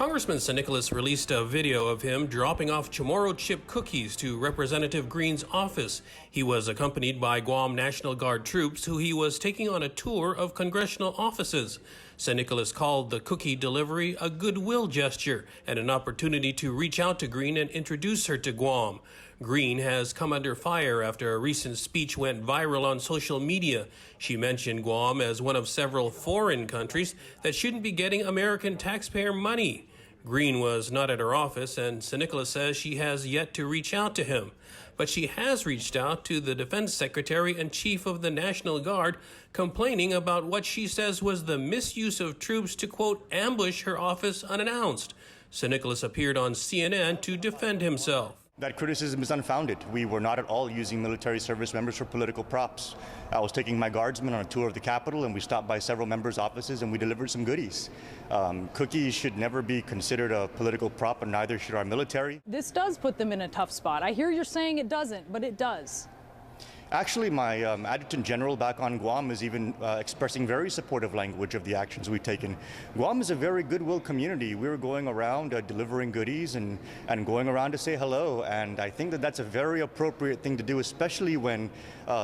Congressman San Nicolas released a video of him dropping off Chamorro chip cookies to Representative Greene's office. He was accompanied by Guam National Guard troops who he was taking on a tour of congressional offices. San Nicolas called the cookie delivery a goodwill gesture and an opportunity to reach out to Greene and introduce her to Guam. Greene has come under fire after a recent speech went viral on social media. She mentioned Guam as one of several foreign countries that shouldn't be getting American taxpayer money. Greene was not at her office, and San Nicolas says she has yet to reach out to him. But she has reached out to the Defense Secretary and Chief of the National Guard, complaining about what she says was the misuse of troops to, quote, ambush her office unannounced. San Nicolas appeared on CNN to defend himself. That criticism is unfounded. We were not at all using military service members for political props. I was taking my guardsmen on a tour of the Capitol, and we stopped by several members' offices and we delivered some goodies. Cookies should never be considered a political prop, and neither should our military. This does put them in a tough spot. I hear you're saying it doesn't, but it does. Actually, my Adjutant General back on Guam is even expressing very supportive language of the actions we've taken. Guam is a very goodwill community. We're going around delivering goodies and going around to say hello, and I think that that's a very appropriate thing to do, especially when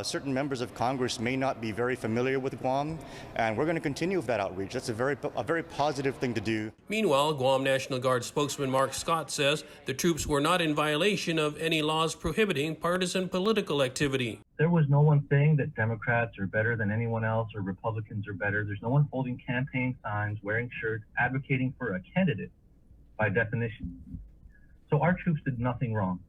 certain members of Congress may not be very familiar with Guam, and we're going to continue with that outreach. That's a very positive thing to do. Meanwhile, Guam National Guard spokesman Mark Scott says the troops were not in violation of any laws prohibiting partisan political activity. There was no one saying that Democrats are better than anyone else or Republicans are better. There's no one holding campaign signs, wearing shirts, advocating for a candidate by definition. So our troops did nothing wrong.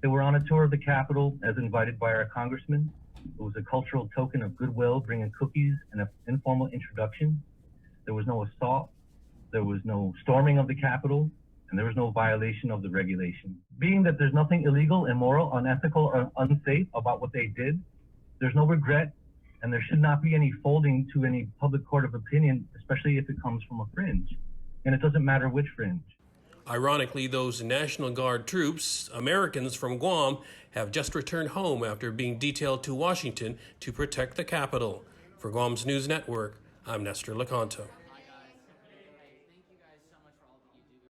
They were on a tour of the Capitol as invited by our congressman. It was a cultural token of goodwill, bringing cookies and an informal introduction. There was no assault. There was no storming of the Capitol. And there was no violation of the regulation. Being that there's nothing illegal, immoral, unethical, or unsafe about what they did, there's no regret, and there should not be any folding to any public court of opinion, especially if it comes from a fringe. And it doesn't matter which fringe. Ironically, those National Guard troops, Americans from Guam, have just returned home after being detailed to Washington to protect the Capitol. For Guam's News Network, I'm Nestor Lecanto.